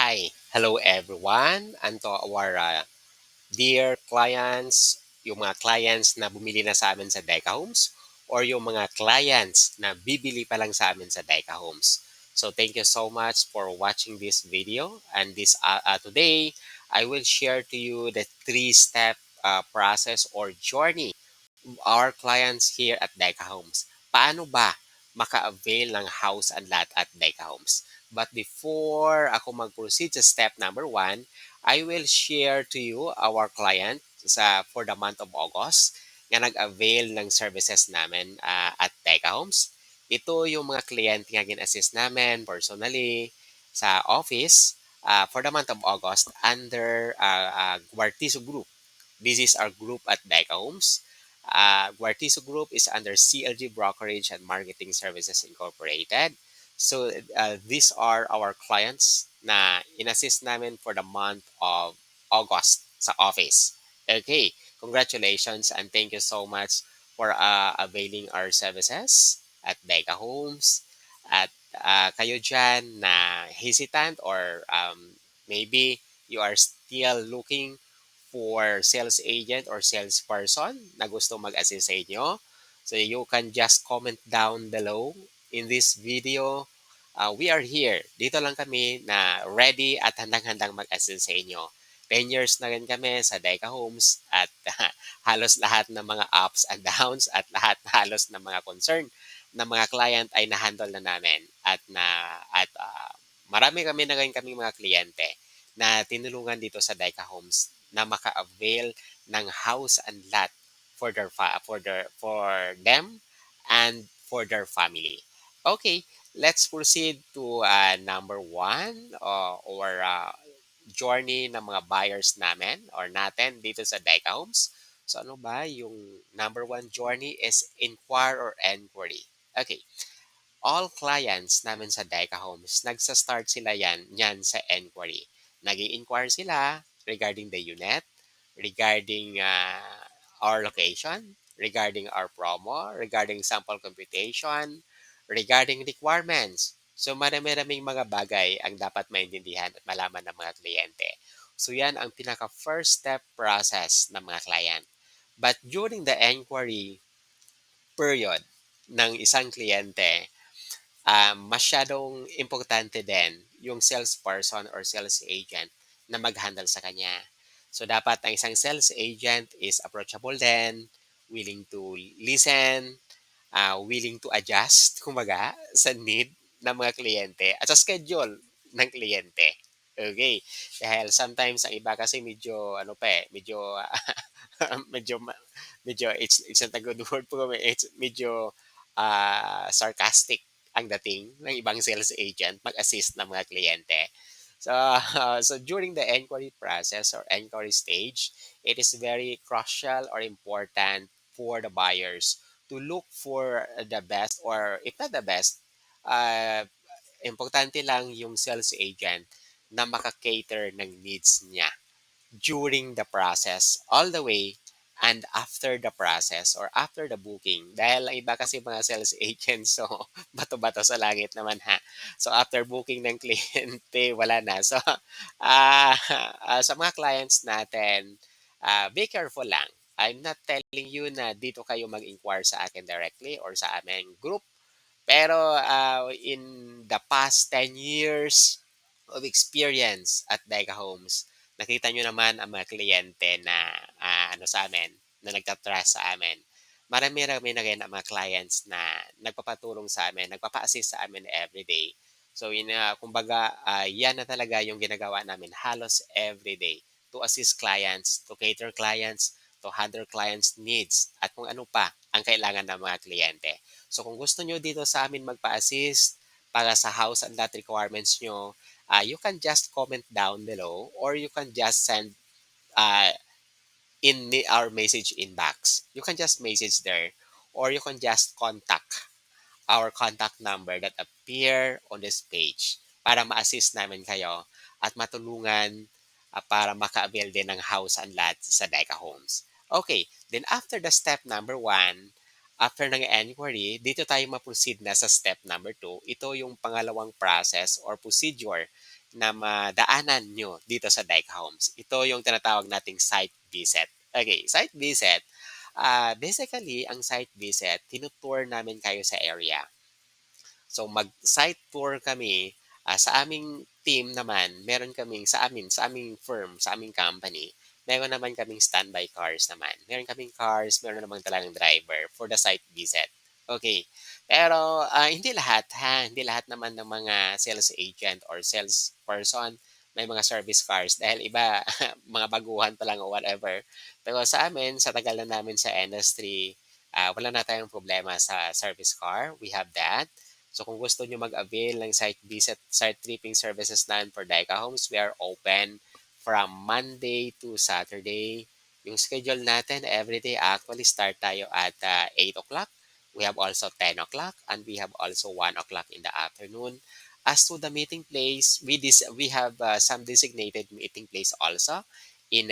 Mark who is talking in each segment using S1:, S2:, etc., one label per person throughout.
S1: Hi, hello everyone, and to our dear clients, yung mga clients na bumili na sa amin sa Deca Homes or yung mga clients na bibili pa lang sa amin sa Deca Homes. So thank you so much for watching this video and today I will share to you the three-step process or journey our clients here at Deca Homes. Paano ba maka-avail ng house and lot at Deca Homes? But before ako mag-proceed sa step number one, I will share to you our client for the month of August na nag-avail ng services namin at Deca Homes. Ito yung mga kliyente nga gin-assist namin personally sa office for the month of August under Guartizo Group. This is our group at Deca Homes. Guartizo Group is under CLG Brokerage and Marketing Services Incorporated. So these are our clients na inassist namin for the month of August sa office. Okay, congratulations and thank you so much for availing our services at Deca Homes. At kayo dyan na hesitant or maybe you are still looking for sales agent or salesperson na gusto mag-assist sa inyo. So you can just comment down below in this video. We are here. Dito lang kami na ready at handang-handang mag-assist sa inyo. 10 years na rin kami sa Deca Homes at halos lahat ng mga ups and downs at lahat halos ng mga concern ng mga client ay na-handle na namin marami kami na rin kaming mga kliyente na tinulungan dito sa Deca Homes na maka-avail ng house and lot for them and for their family. Okay, let's proceed to number one journey ng mga buyers namin or natin dito sa Deca Homes. So ano ba yung number one journey is inquire or enquiry. Okay, all clients namin sa Deca Homes, nagsa-start sila yan sa enquiry. Nag-i-inquire sila regarding the unit, regarding our location, regarding our promo, regarding sample computation, regarding requirements. So marami-raming mga bagay ang dapat maintindihan at malaman ng mga kliyente. So yan ang pinaka first step process ng mga client. But during the enquiry period ng isang kliyente, masyadong importante din yung salesperson or sales agent na mag-handle sa kanya. So, dapat ang isang sales agent is approachable din, willing to listen, willing to adjust, kumaga, sa need ng mga kliyente at sa schedule ng kliyente. Okay. Dahil sometimes ang iba kasi medyo ano pa medyo medyo medyo it's not a good word po kami. It's medyo sarcastic ang dating ng ibang sales agent mag-assist ng mga kliyente. So, so during the inquiry process or inquiry stage, it is very crucial or important for the buyers to look for the best or if not the best, uh, importante lang yung sales agent na maka-cater ng needs niya during the process all the way and after the process or after the booking. Dahil ang iba kasi mga sales agents, so bato-bato sa langit naman ha. So after booking ng kliyente, wala na. So sa mga clients natin, be careful lang. I'm not telling you na dito kayo mag-inquire sa akin directly or sa aming group. Pero in the past 10 years of experience at Deca Homes, nakita nyo naman ang mga kliyente na ano sa amin, na nagtatrust sa amin. Marami-rami na rin ang mga clients na nagpapatulong sa amin, nagpapa-assist sa amin everyday. So, kumbaga, yan na talaga yung ginagawa namin halos everyday to assist clients, to cater clients, to handle clients' needs, at kung ano pa ang kailangan ng mga kliyente. So, kung gusto nyo dito sa amin magpa-assist para sa house and lot requirements nyo, you can just comment down below or you can just send uh, our message inbox. You can just message there or you can just contact our contact number that appear on this page para ma-assist namin kayo at matulungan para maka-avail din ng house and lot sa Deca Homes. Okay, then after the step number one, After ng enquiry, dito tayo ma-proceed na sa step number 2. Ito yung pangalawang process or procedure na madaanan nyo dito sa Dyke Homes. Ito yung tinatawag nating site visit. Okay, site visit. Basically, ang site visit, tinutour namin kayo sa area. So mag-site tour kami, sa aming team naman, meron kaming sa aming firm, sa aming company, meron naman kaming standby cars naman. Meron kaming cars, meron namang talagang driver for the site visit. Okay. Pero hindi lahat ha, hindi lahat naman ng mga sales agent or sales person may mga service cars dahil iba mga baguhan pa lang o whatever. Pero sa amin, sa tagal na namin sa industry, wala na tayong problema sa service car. We have that. So kung gusto nyo mag-avail ng site visit, site tripping services namin for Daika Homes, we are open from Monday to Saturday. Yung schedule natin everyday actually start tayo at 8 o'clock. We have also 10 o'clock and we have also 1 o'clock in the afternoon. As to the meeting place, we have some designated meeting place also in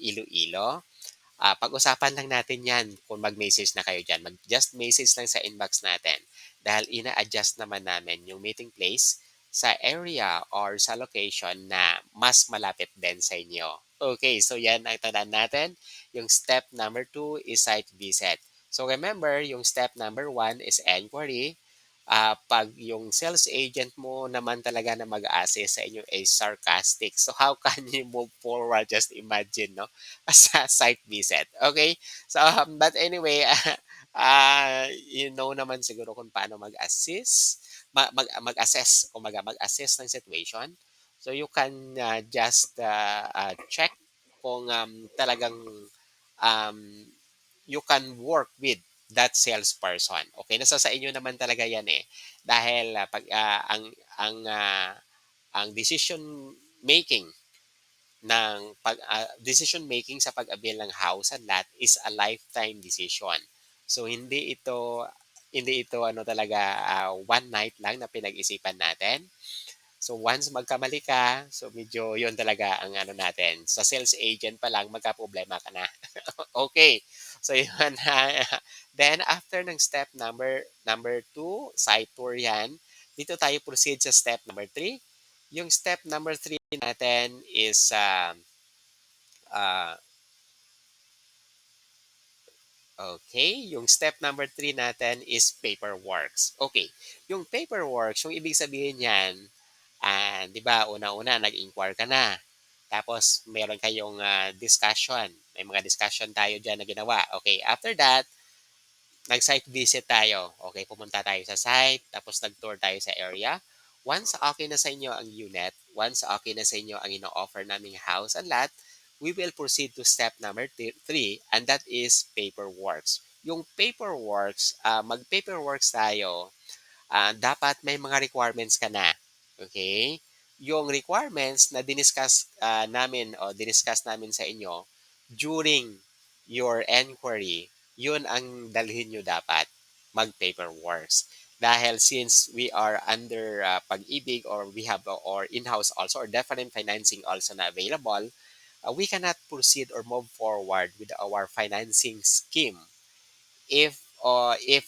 S1: Iloilo. Pag-usapan lang natin yan kung mag-message na kayo dyan. Just message lang sa inbox natin dahil ina-adjust naman namin yung meeting place sa area or sa location na mas malapit din sa inyo. Okay, so yan ang tandaan natin. Yung step number 2 is site visit. So remember, yung step number 1 is enquiry. Pag yung sales agent mo naman talaga na mag-assist sa inyo is sarcastic. So how can you move forward? Just imagine, no? Sa site visit. Okay? So, but anyway, you know naman siguro kung paano mag-assist, mag-assess, kumaga mag-assess ng situation. So, you can just check kung talagang um, you can work with that salesperson. Okay, nasa sa inyo naman talaga 'yan eh. Dahil pag ang decision making decision making sa pag-avail ng house and lot is a lifetime decision. So hindi ito ano talaga one night lang na pinag-isipan natin. So once magkamali ka, so medyo 'yon talaga ang ano natin. Sa sales agent pa lang magkaproblema ka na. Okay. So yun. Then after ng step number 2, site tour 'yan. Dito tayo proceed sa step number 3. Yung step number 3 natin is uh, okay, yung step number 3 natin is paperwork. Okay, yung paperwork, yung ibig sabihin niyan, 'di ba, una-una nag-inquire ka na. Tapos meron kayong discussion. May mga discussion tayo diyan na ginawa. Okay, after that, nag-site visit tayo. Okay, pumunta tayo sa site, tapos nag-tour tayo sa area. Once okay na sa inyo ang unit, once okay na sa inyo ang ino-offer naming house and lot, we will proceed to step number 3 and that is paperworks. Yung paperworks, mag-paperworks tayo, dapat may mga requirements ka na. Okay? Yung requirements na diniscuss namin sa inyo during your inquiry, yun ang dalhin nyo dapat mag-paperworks. Dahil since we are under pag-ibig or we have or in-house also or different financing also na available, we cannot proceed or move forward with our financing scheme if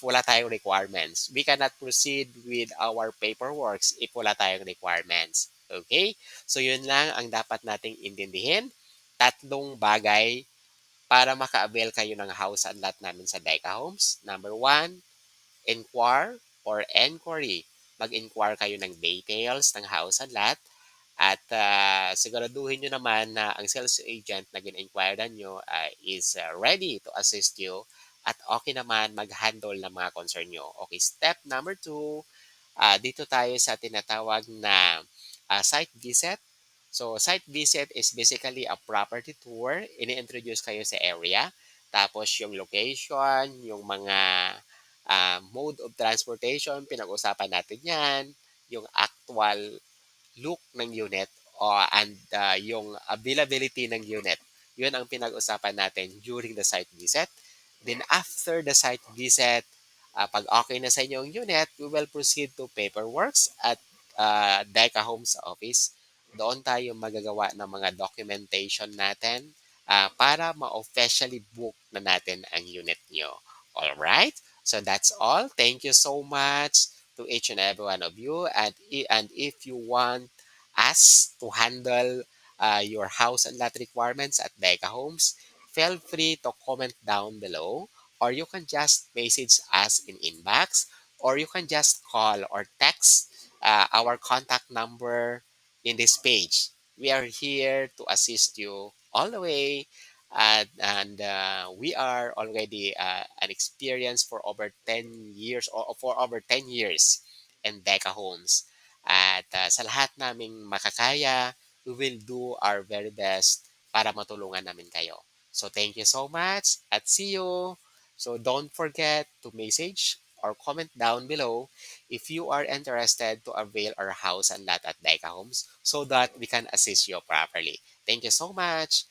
S1: wala tayong requirements. We cannot proceed with our paperwork if wala tayong requirements. Okay? So yun lang ang dapat nating intindihin. Tatlong bagay para maka-avail kayo ng house and lot namin sa Deca Homes. Number one, inquire or enquiry. Mag-inquire kayo ng details ng house and lot. At siguraduhin nyo naman na ang sales agent na gin-inquirean nyo is ready to assist you at okay naman mag-handle ng mga concern nyo. Okay, step number 2, dito tayo sa tinatawag na site visit. So, site visit is basically a property tour. Ini-introduce kayo sa area. Tapos, yung location, yung mga mode of transportation, pinag-usapan natin yan. Yung actual look ng unit and yung availability ng unit. Yun ang pinag-usapan natin during the site visit. Then after the site visit, pag okay na sa inyo ang unit, we will proceed to paperworks at Deca Homes Office. Doon tayo magagawa ng mga documentation natin para ma-officially book na natin ang unit nyo. Alright? So that's all. Thank you so much to each and every one of you. And if you want us to handle your house and lot requirements at Deca Homes, feel free to comment down below, or you can just message us in inbox, or you can just call or text our contact number in this page. We are here to assist you all the way, and we are already an experience for over 10 years or for over 10 years in Deca Homes. At sa lahat naming makakaya, we will do our very best para matulungan namin kayo. So thank you so much at see you. So don't forget to message or comment down below if you are interested to avail our house and lot at Deca Homes so that we can assist you properly. Thank you so much.